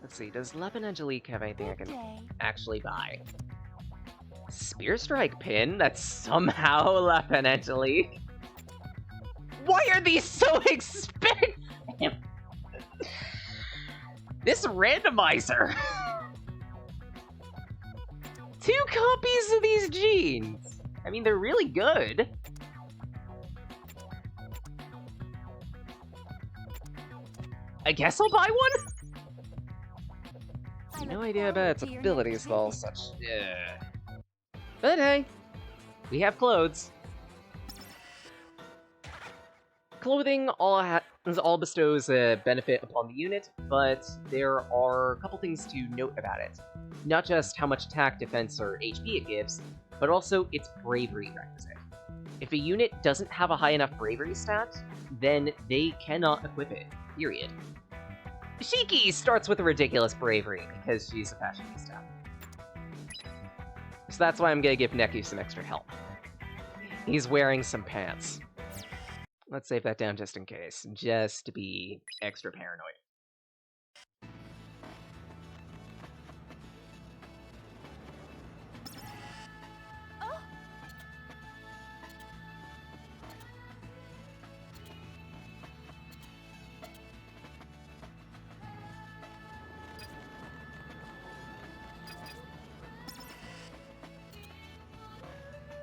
Let's see, does Lep and Angelique have anything I can actually buy? Spear Strike Pin? That's somehow Lep and Angelique. Why are these so expensive? This Randomizer! 2 copies of these jeans! I mean, they're really good. I guess I'll buy one? No idea about its abilities, though, such... Yeah. But hey, we have clothes. Clothing all bestows a benefit upon the unit, but there are a couple things to note about it. Not just how much attack, defense, or HP it gives, but also its bravery requisite. If a unit doesn't have a high enough bravery stat, then they cannot equip it, period. Shiki starts with a ridiculous bravery, because she's a fashionista. So that's why I'm gonna give Neku some extra help. He's wearing some pants. Let's save that down just in case, just to be extra paranoid.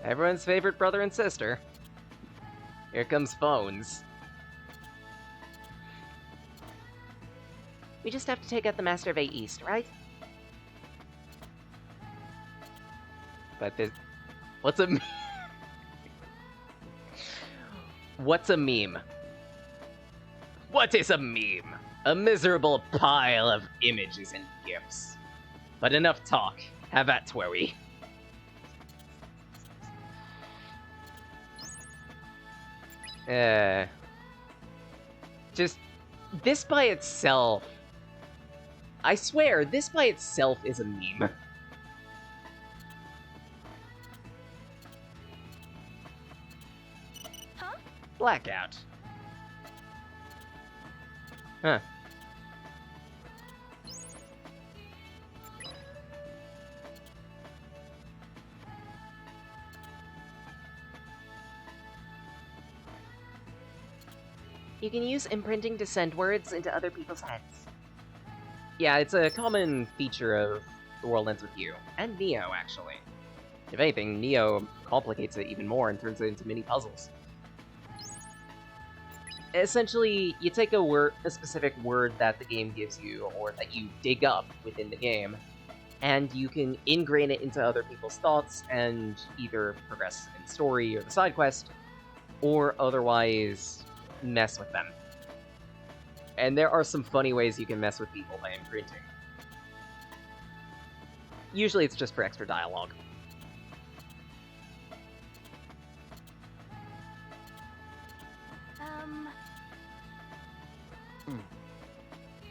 Everyone's favorite brother and sister. Here comes phones. We just have to take out the Master of 8 East, right? But this... What's a... What's a meme? What is a meme? A miserable pile of images and GIFs. But enough talk. Have at TWEWY. Just, this by itself, I swear, this by itself is a meme. Huh? Blackout. Huh. You can use imprinting to send words into other people's heads. Yeah, it's a common feature of The World Ends With You, and Neo, actually. If anything, Neo complicates it even more and turns it into mini puzzles. Essentially, you take a specific word that the game gives you, or that you dig up within the game, and you can ingrain it into other people's thoughts and either progress in the story or the side quest, or otherwise mess with them. And there are some funny ways you can mess with people by imprinting. Usually it's just for extra dialogue.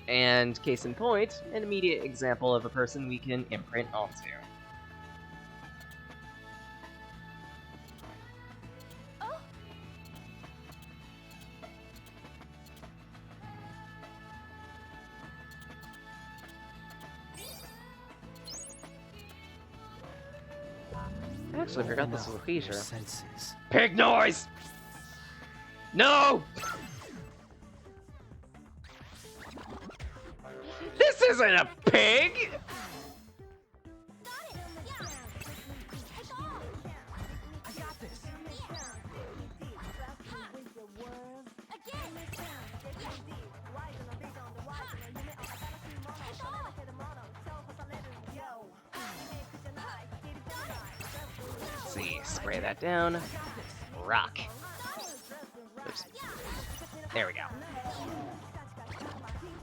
And case in point, an immediate example of a person we can imprint onto. I actually forgot this was a feature. Pig noise! No! This isn't a pig! Let's see, spray that down. Rock. Oops. There we go.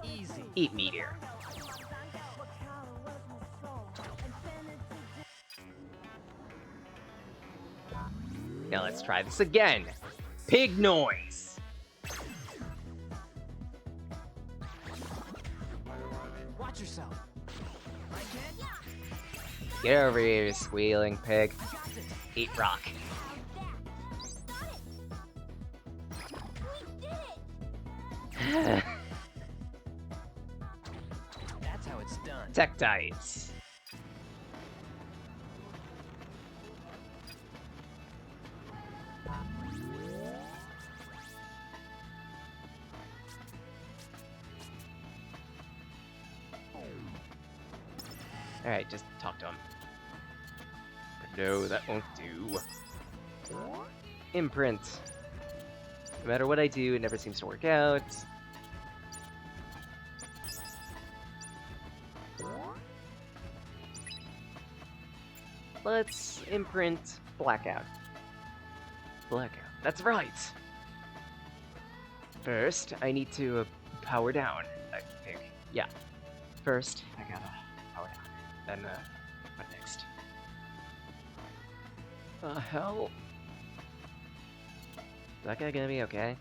Easy. Eat meteor. Now let's try this again. Pig noise. Watch yourself. Get over here, you squealing pig. Eat rock. That's how done. Tektites. Alright, just talk to him. No, that won't do. Imprint. No matter what I do, it never seems to work out. Let's imprint Blackout. Blackout. That's right! First, I need to power down, I think. Yeah. First, I gotta power down. Then, what next? Hell? Is that guy gonna be okay?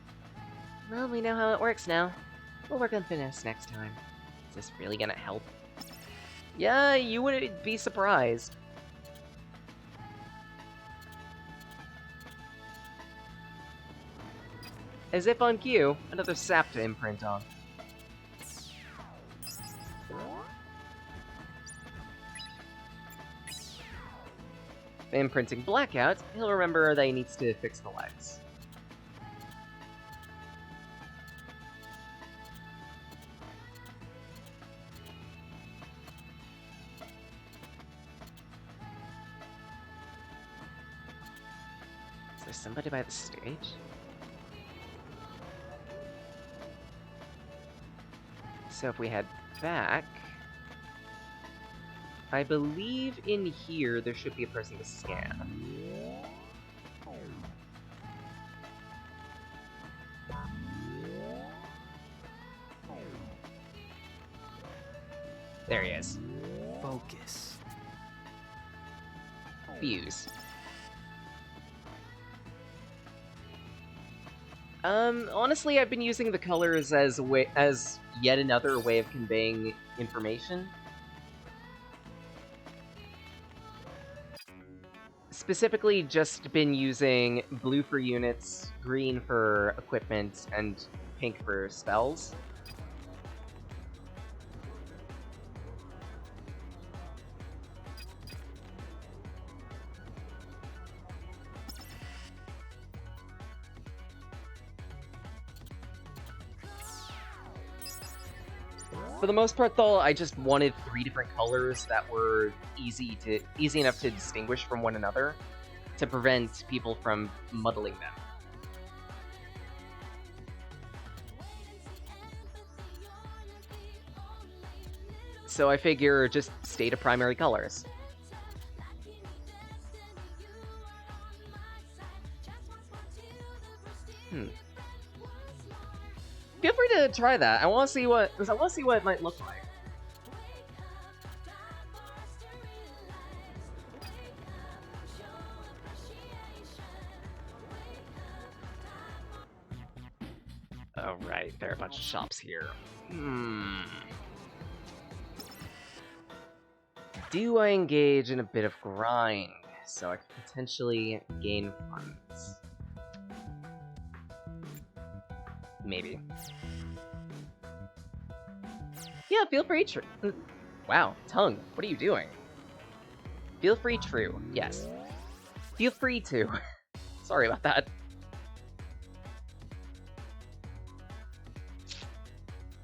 Well, we know how it works now. We'll work on finesse next time. Is this really gonna help? Yeah, you wouldn't be surprised. As if on cue, another sap to imprint on. Imprinting Blackout, he'll remember that he needs to fix the legs. Is there somebody by the stage? So if we head back, I believe in here there should be a person to scan. There he is. Focus. Fuse. Honestly, I've been using the colors as yet another way of conveying information. Specifically, just been using blue for units, green for equipment, and pink for spells. For the most part, though, I just wanted 3 different colors that were easy enough to distinguish from one another, to prevent people from muddling them. So I figure just stay to primary colors. Feel free to try that. I want to see what it might look like. Oh right, there are a bunch of shops here. Do I engage in a bit of grind so I can potentially gain funds? Maybe. Yeah, feel free to... Wow, tongue, what are you doing? Feel free true, yes. Feel free to. Sorry about that.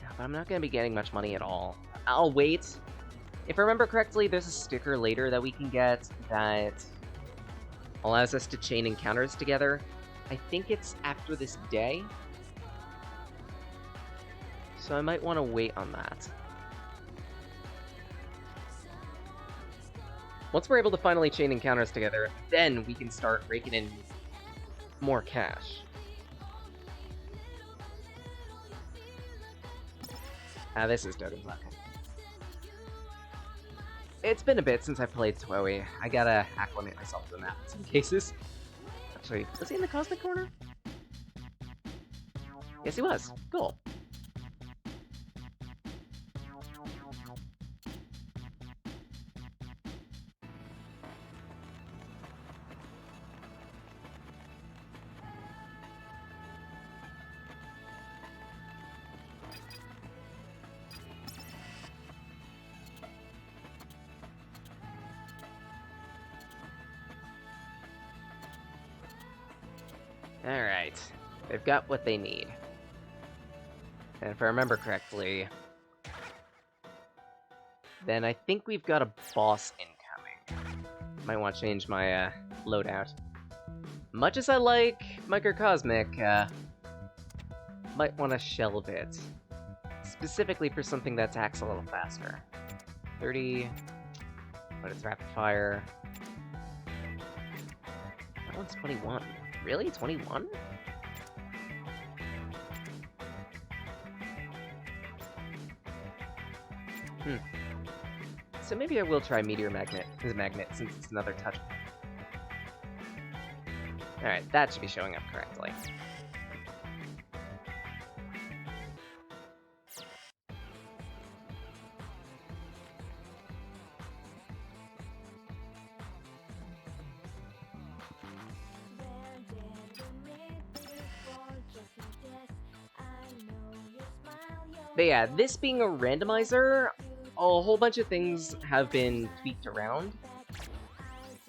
Yeah, but I'm not gonna be getting much money at all. I'll wait. If I remember correctly, there's a sticker later that we can get that allows us to chain encounters together. I think it's after this day. So I might want to wait on that. Once we're able to finally chain encounters together, then we can start raking in more cash. Ah, this is Dogen's Luck. It's been a bit since I played TWEWY. I gotta acclimate myself to the map in some cases. Actually, was he in the Cosmic Corner? Yes, he was. Cool. Alright. They've got what they need. And if I remember correctly, then I think we've got a boss incoming. Might want to change my loadout. Much as I like Microcosmic, might want to shelve it. Specifically for something that attacks a little faster. 30... But it's rapid fire. That one's 21. Really? 21? So maybe I will try Meteor Magnet since it's another touch. Alright, that should be showing up correctly. But yeah, this being a randomizer, a whole bunch of things have been tweaked around.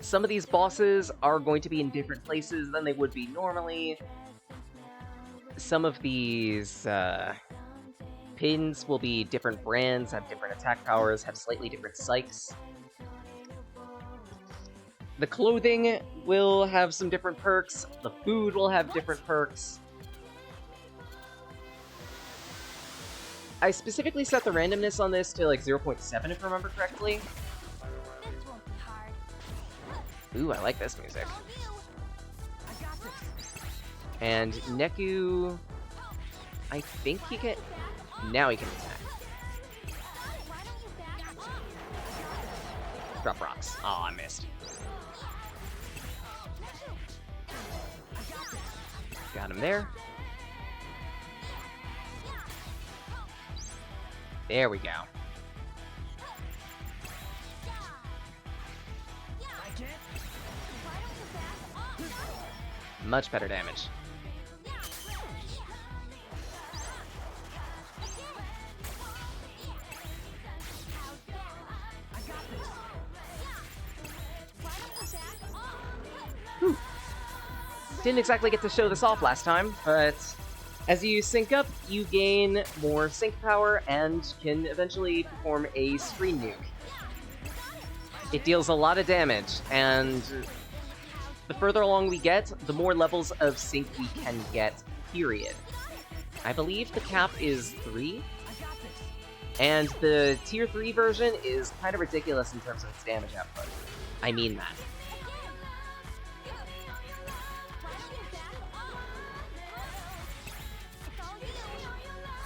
Some of these bosses are going to be in different places than they would be normally. Some of these pins will be different brands, have different attack powers, have slightly different psychs. The clothing will have some different perks, the food will have different perks. I specifically set the randomness on this to like 0.7 if I remember correctly. This won't be hard. Ooh, I like this music. And Neku... I think he can... Now he can attack. Drop rocks. Aw, I missed. Got him there. There we go. Much better damage. Whew. Didn't exactly get to show this off last time, but as you sync up, you gain more sync power and can eventually perform a screen nuke. It deals a lot of damage, and the further along we get, the more levels of sync we can get, period. I believe the cap is 3, and the tier 3 version is kind of ridiculous in terms of its damage output. I mean that.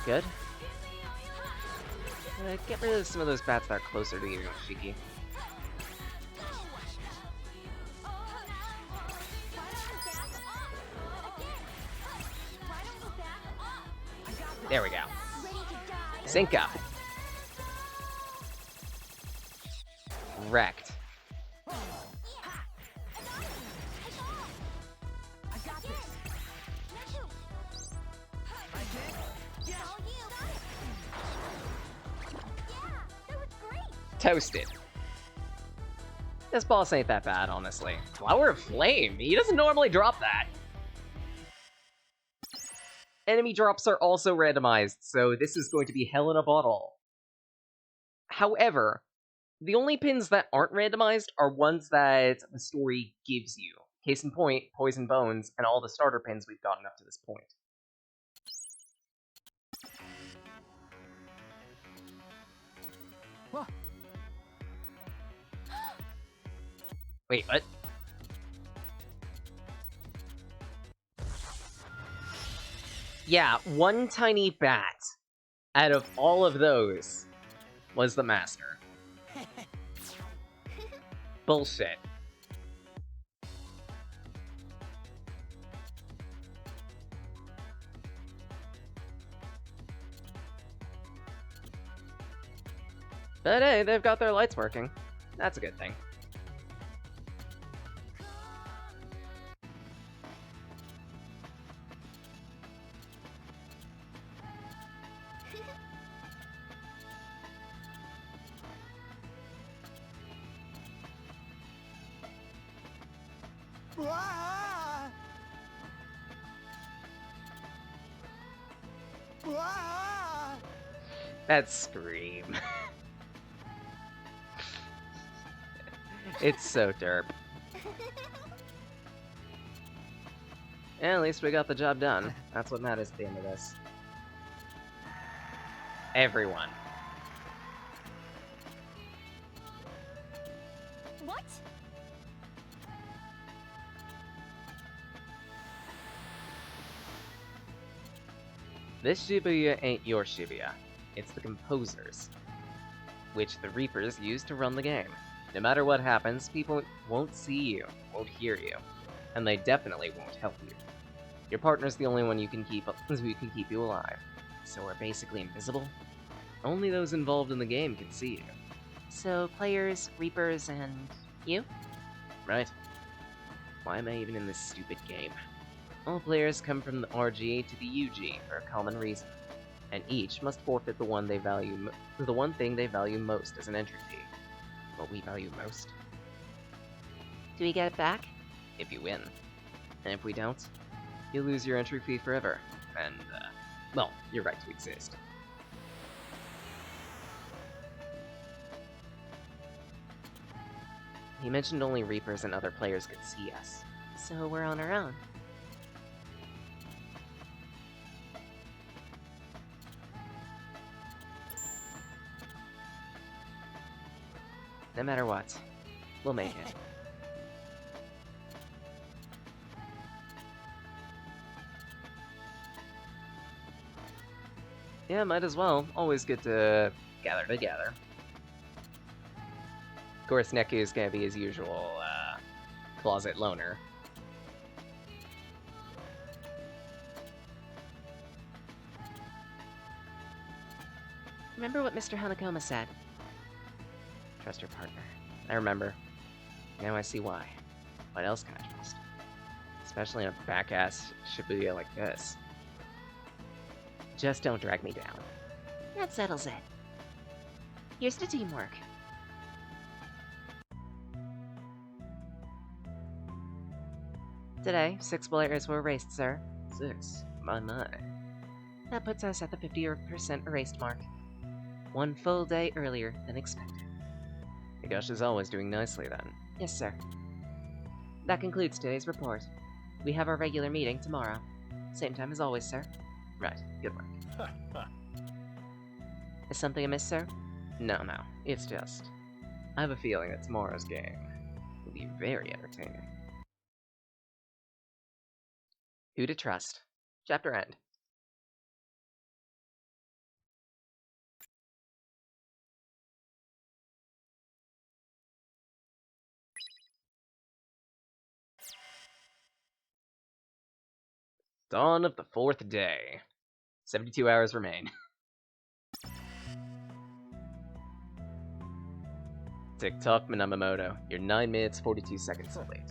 Good. Get rid of some of those bats that are closer to you, Shiki. There we go. Sync up. Wrecked. Toasted. This boss ain't that bad, honestly. Flower of Flame? He doesn't normally drop that. Enemy drops are also randomized, so this is going to be hell in a bottle. However, the only pins that aren't randomized are ones that the story gives you. Case in point, Poison Bones, and all the starter pins we've gotten up to this point. Whoa. Wait, what? Yeah, one tiny bat out of all of those was the master. Bullshit. But hey, they've got their lights working. That's a good thing. That scream. It's so derp. And at least we got the job done. That's what matters at the end of this. Everyone. What? This Shibuya ain't your Shibuya. It's the composer's, which the Reapers use to run the game. No matter what happens, people won't see you, won't hear you, and they definitely won't help you. Your partner's the only one who can keep you alive. So we're basically invisible? Only those involved in the game can see you. So, players, Reapers, and you? Right. Why am I even in this stupid game? All players come from the RG to the UG for a common reason, and each must forfeit the one thing they value most as an entry fee. What we value most? Do we get it back? If you win. And if we don't, you lose your entry fee forever, and, well, your right to exist. He mentioned only Reapers and other players could see us. So we're on our own. No matter what, we'll make it. Yeah, might as well. Always good to gather together. Of course, Neku's gonna be his usual, closet loner. Remember what Mr. Hanakoma said? Trust your partner. I remember. Now I see why. What else can I trust? Especially in a back-ass Shibuya like this. Just don't drag me down. That settles it. Here's to teamwork. Today, 6 players were erased, sir. 6. My. That puts us at the 50% erased mark. 1 full day earlier than expected. Higoshi's always doing nicely then. Yes, sir. That concludes today's report. We have our regular meeting tomorrow. Same time as always, sir. Right, good work. Is something amiss, sir? No, it's just... I have a feeling that tomorrow's game will be very entertaining. Who to trust. Chapter end. Dawn of the 4th day. 72 hours remain. Tick-tock, Minamoto. You're 9 minutes, 42 seconds late.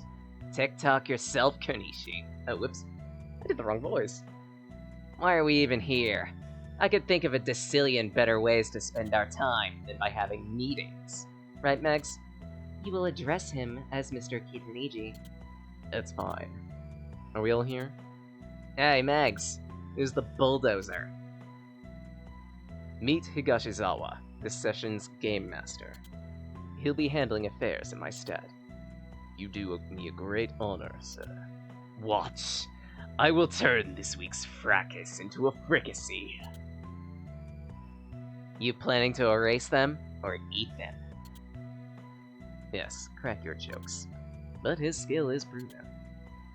Tick-tock yourself, Konishi. Oh, whoops. I did the wrong voice. Why are we even here? I could think of a decillion better ways to spend our time than by having meetings. Right, Megs? You will address him as Mr. Kitaniji. It's fine. Are we all here? Hey, Megs. Who's the bulldozer? Meet Higashizawa, this session's game master. He'll be handling affairs in my stead. You do me a great honor, sir. Watch. I will turn this week's fracas into a fricassee. You planning to erase them, or eat them? Yes, crack your jokes. But his skill is proven.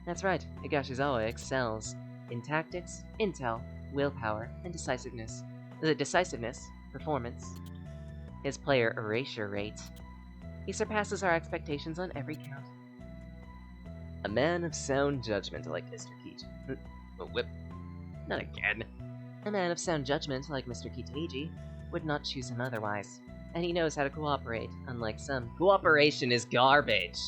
That's right, Higashizawa excels in tactics, intel, willpower, and decisiveness. The decisiveness, performance, his player erasure rate. He surpasses our expectations on every count. A man of sound judgment like Mr. Keaton. Oh, whip. Not again. A man of sound judgment like Mr. Kitaniji would not choose him otherwise, and he knows how to cooperate, unlike some. Cooperation is garbage!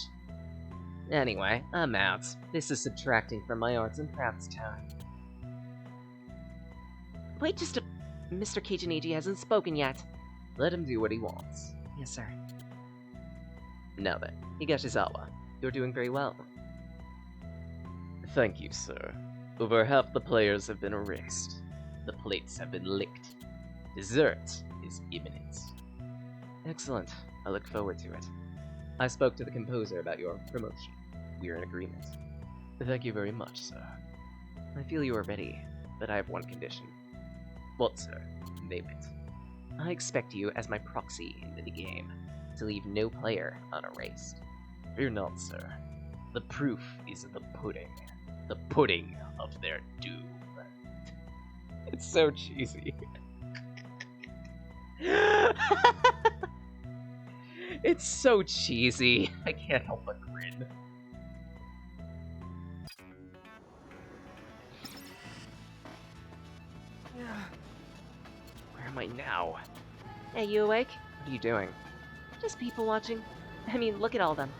Anyway, I'm out. This is subtracting from my arts and crafts time. Wait just a... Mr. Kitaniji hasn't spoken yet. Let him do what he wants. Yes, sir. Now then, Higashizawa, you're doing very well. Thank you, sir. Over half the players have been erased. The plates have been licked. Dessert is imminent. Excellent. I look forward to it. I spoke to the composer about your promotion. We are in agreement. Thank you very much, sir. I feel you are ready, but I have one condition. What, sir? Name it. I expect you, as my proxy into the game, to leave no player unerased. Fear not, sir. The proof is in the pudding. The pudding of their doom. It's so cheesy. It's so cheesy. I can't help but grin. Where am I now? Hey, you awake? What are you doing? Just people watching. I mean, look at all of them.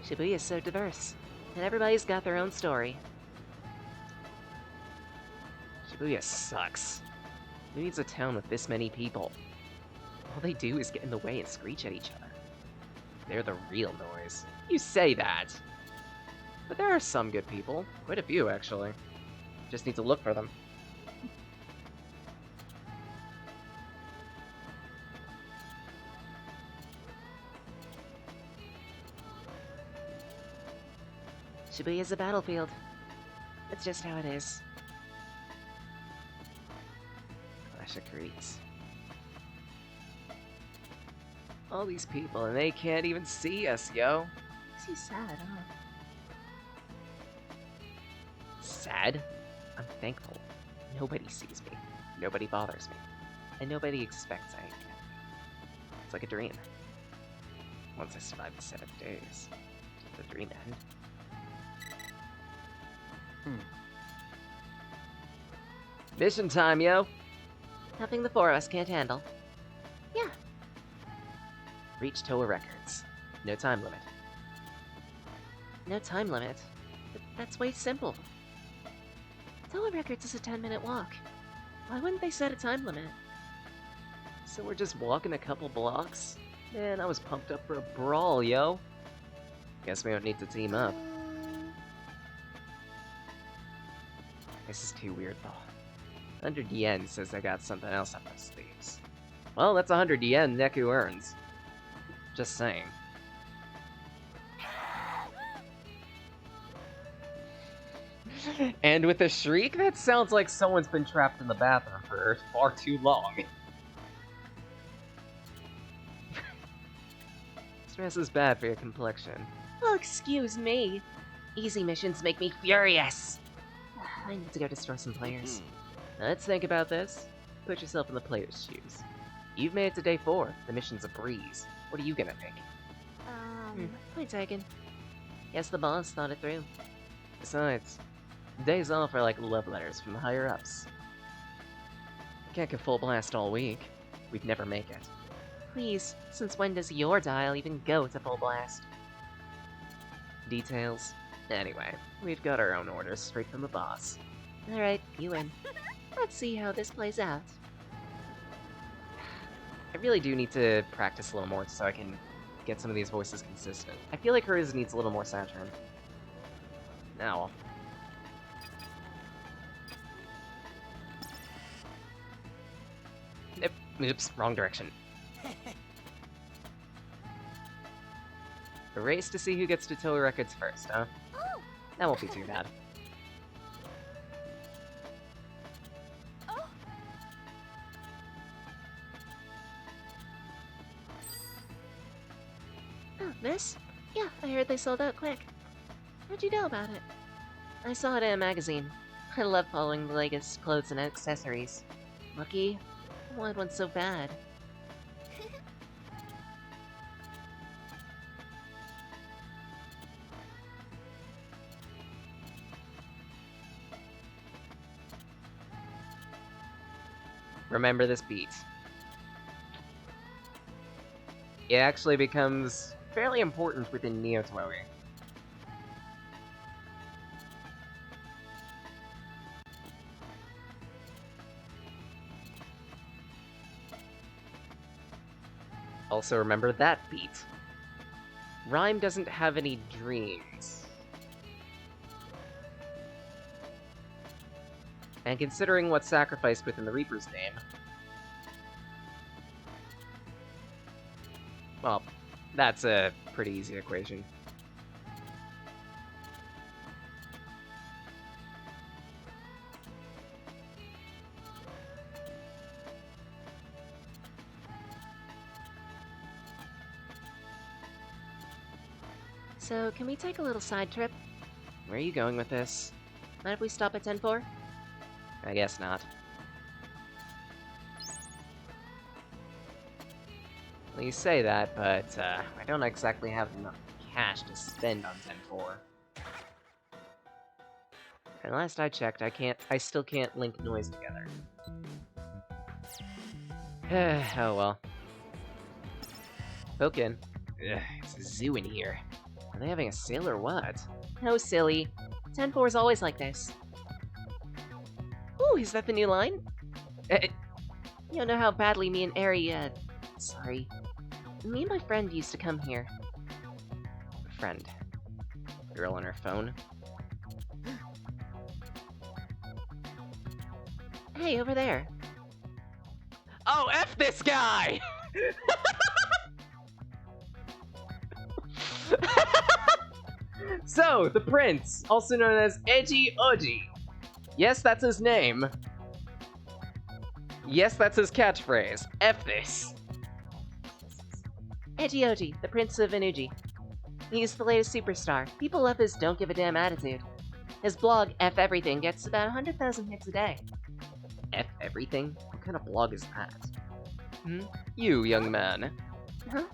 Shibuya is so diverse, and everybody's got their own story. Shibuya sucks. Who needs a town with this many people? All they do is get in the way and screech at each other. They're the real noise. You say that! But there are some good people. Quite a few, actually. Just need to look for them. Shibuya is a battlefield. It's just how it is. Clash of Creeds. All these people, and they can't even see us, yo. Makes you sad, huh? Sad? I'm thankful. Nobody sees me. Nobody bothers me. And nobody expects anything. It's like a dream. Once I survive the 7 days, the dream end. Mission time, yo! Nothing the four of us can't handle. Yeah. Reach TWEWY Records. No time limit. No time limit. But that's way simple. TWEWY Records is a 10-minute walk. Why wouldn't they set a time limit? So we're just walking a couple blocks? Man, I was pumped up for a brawl, yo. Guess we don't need to team up. This is too weird, though. 100 yen says I got something else up my sleeves. Well, that's 100 yen Neku earns. Just saying. And with a shriek, that sounds like someone's been trapped in the bathroom for far too long. Stress is bad for your complexion. Oh, excuse me. Easy missions make me furious. I need to go destroy some players. Let's think about this. Put yourself in the player's shoes. You've made it to day 4. The mission's a breeze. What are you gonna think? Point taken. Guess the boss thought it through. Besides, days off are like love letters from the higher-ups. Can't get full blast all week. We'd never make it. Please, since when does your dial even go to full blast? Details? Anyway, we've got our own orders straight from the boss. Alright, you win. Let's see how this plays out. I really do need to practice a little more so I can get some of these voices consistent. I feel like hers needs a little more Saturn. Now. Oops, wrong direction. A race to see who gets to TWEWY Records first, huh? Oh. That won't be too bad. Oh. Oh, this? Yeah, I heard they sold out quick. How'd you know about it? I saw it in a magazine. I love following the latest clothes and accessories. Lucky, I wanted one so bad. Remember this beat. It actually becomes fairly important within Neo TWEWY. Also remember that beat. Rhyme doesn't have any dreams. And considering what's sacrificed within the Reaper's name, Well, that's a pretty easy equation. So, can we take a little side trip? Where are you going with this? Mind if we stop at 10-4? I guess not. Well, you say that, but I don't exactly have enough cash to spend on 10-4. And last I checked, I still can't link noise together. Oh well. Poke in. Ugh, it's a zoo in here. Are they having a sale or what? No, silly. 10-4 is always like this. Ooh, is that the new line? You don't know how badly me and Ari, sorry. Me and my friend used to come here. Friend. Girl on her phone. Hey, over there. Oh, F this guy! So, the prince, also known as Edgy Oji. Yes, that's his name. Yes, that's his catchphrase. F this. Ejioji, the Prince of Inuji. He's the latest superstar. People love his don't give a damn attitude. His blog, F Everything, gets about 100,000 hits a day. F everything? What kind of blog is that? You, young man. Huh?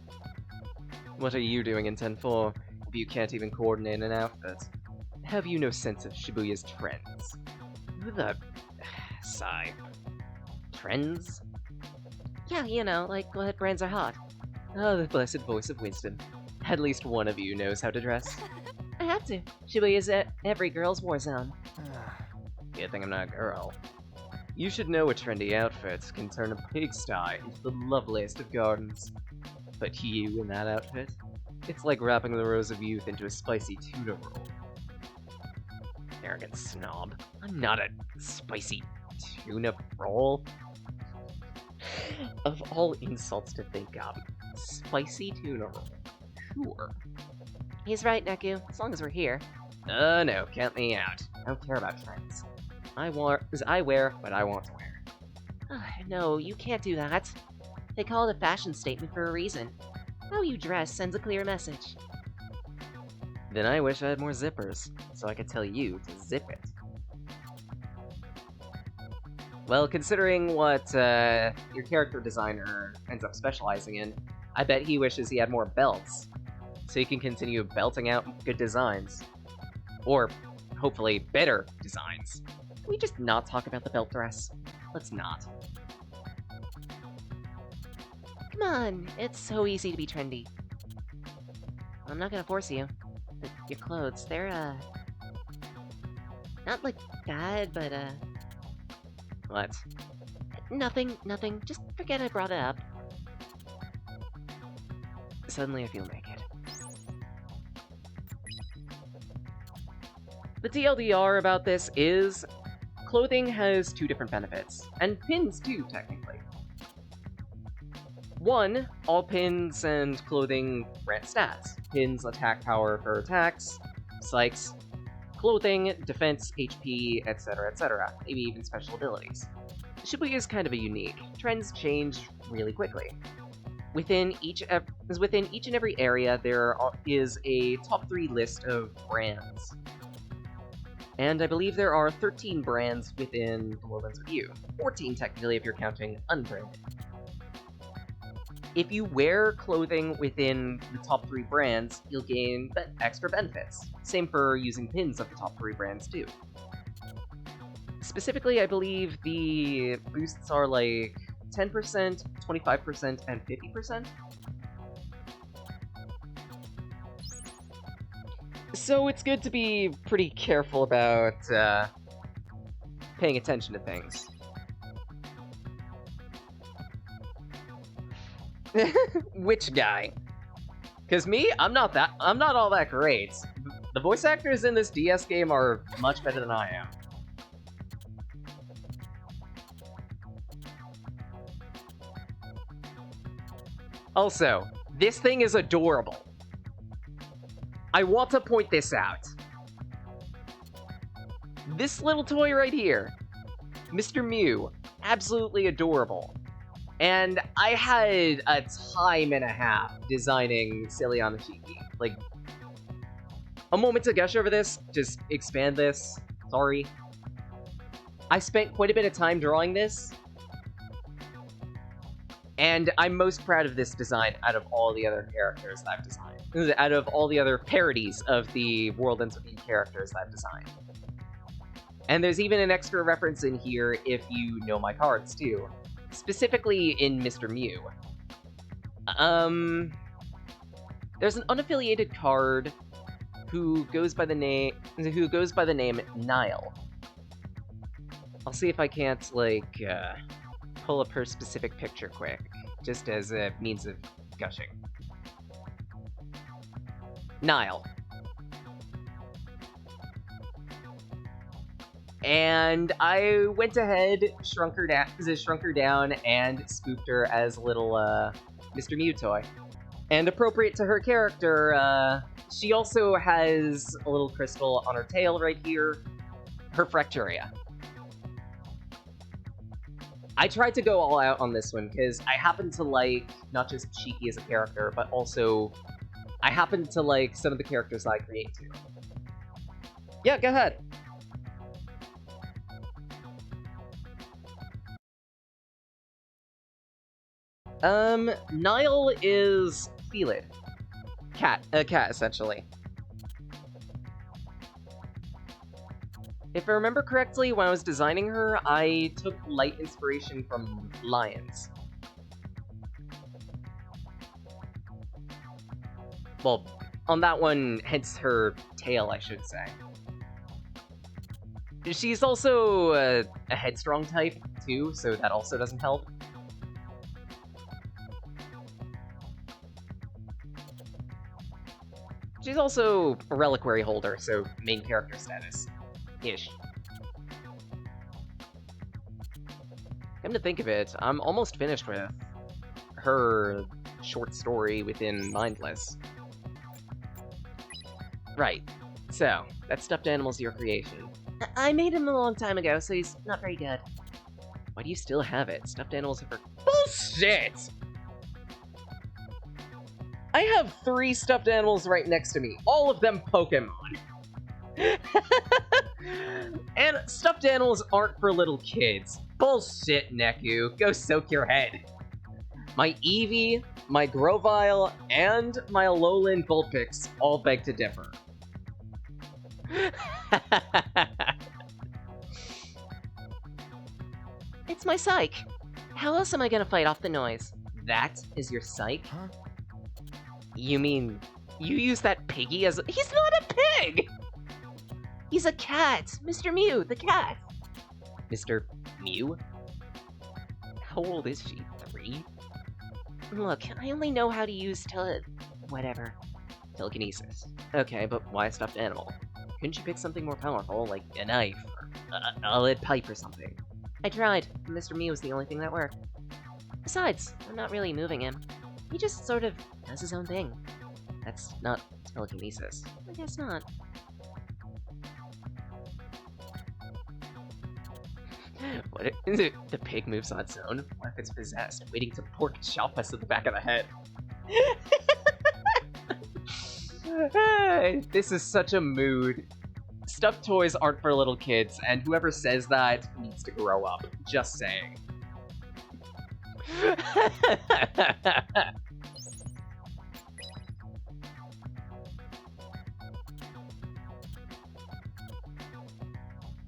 What are you doing in 10-4 if you can't even coordinate an outfit? Have you no sense of Shibuya's trends? Who the... sigh. Trends? Yeah, you know, like what brands are hot. Oh, the blessed voice of wisdom. At least one of you knows how to dress. I have to. Shibuya's every girl's war zone. Good thing I'm not a girl. You should know a trendy outfit can turn a pigsty into the loveliest of gardens. But you in that outfit? It's like wrapping the rose of youth into a spicy tuna roll. Arrogant snob. I'm not a spicy tuna roll. Of all insults to think of, spicy tuna roll. Sure. He's right, Neku, as long as we're here. No, count me out. I don't care about trends. I wear what I want to wear. No, you can't do that. They call it a fashion statement for a reason. How you dress sends a clear message. Then I wish I had more zippers, so I could tell you to zip it. Well, considering what your character designer ends up specializing in, I bet he wishes he had more belts, so he can continue belting out good designs. Or, hopefully, better designs. Can we just not talk about the belt dress? Let's not. Come on, it's so easy to be trendy. I'm not gonna force you. But your clothes, they're, not, like, bad, but, What? Nothing. Just forget I brought it up. Suddenly I feel naked. The TLDR about this is clothing has two different benefits, and pins too, technically. One, all pins and clothing grant stats. Pins attack power for attacks, psychs, clothing, defense, HP, etc., etc., maybe even special abilities. Shibuya is kind of a unique. Trends change really quickly. Within each and every area, there is a top 3 list of brands. And I believe there are 13 brands within the Lowlands of View. 14 technically if you're counting unbranded. If you wear clothing within the top 3 brands, you'll gain extra benefits. Same for using pins of the top 3 brands too. Specifically, I believe the boosts are like 10%, 25%, and 50%. So it's good to be pretty careful about paying attention to things. Which guy? Cause me, I'm not all that great. The voice actors in this DS game are much better than I am. Also, This thing is adorable. I want to point this out. This little toy right here, Mr. Mew, absolutely adorable. And I had a time and a half designing Celiana Shiki. Like, a moment to gush over this, just expand this, sorry. I spent quite a bit of time drawing this, and I'm most proud of this design out of all the other characters that I've designed. Out of all the other parodies of the World Ends With You characters that I've designed. And there's even an extra reference in here if you know my cards, too. Specifically in Mr. Mew. There's an unaffiliated card who goes by the name Nile. I'll see if I can't, like, pull up her specific picture quick, just as a means of gushing. Nile. And I went ahead, shrunk her down, and spoofed her as a little, Mr. Mew toy. And appropriate to her character, she also has a little crystal on her tail right here, her Fracturia. I tried to go all out on this one, because I happen to like not just Shiki as a character, but also I happen to like some of the characters that I create too. Yeah, go ahead. Nile is Felid. A cat, essentially. If I remember correctly, when I was designing her, I took light inspiration from lions. Well, on that one, hence her tail, I should say. She's also a headstrong type, too, so that also doesn't help. She's also a reliquary holder, so main character status-ish. Come to think of it, I'm almost finished with her short story within Mindless. Right, so, that stuffed animal's your creation. I made him a long time ago, so he's not very good. Why do you still have it? Stuffed animals are for— Bullshit! I have 3 stuffed animals right next to me, all of them Pokemon. And stuffed animals aren't for little kids. Bullshit, Neku. Go soak your head. My Eevee, my Grovyle, and my Alolan Vulpix all beg to differ. It's my psych. How else am I gonna fight off the noise? That is your psych? Huh? You mean, you use that piggy as a— He's not a pig! He's a cat! Mr. Mew, the cat! Mr. Mew? How old is she? 3? Look, I only know how to use whatever. Telekinesis. Okay, but why a stuffed animal? Couldn't you pick something more powerful, like a knife, or a lead pipe or something? I tried. Mr. Mew was the only thing that worked. Besides, I'm not really moving him. He just sort of does his own thing. That's not telekinesis. I guess not. What is it? The pig moves on its own? What if it's possessed, waiting to pork chop us at the back of the head? This is such a mood. Stuffed toys aren't for little kids, and whoever says that needs to grow up. Just saying.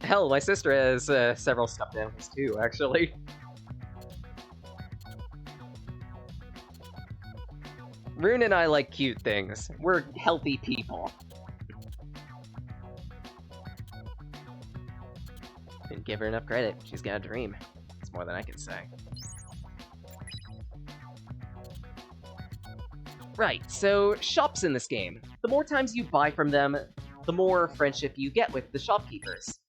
Hell, my sister has several stuffed animals too, actually. Rune and I like cute things. We're healthy people. Didn't give her enough credit. She's got a dream. It's more than I can say. Right, so shops in this game. The more times you buy from them, the more friendship you get with the shopkeepers.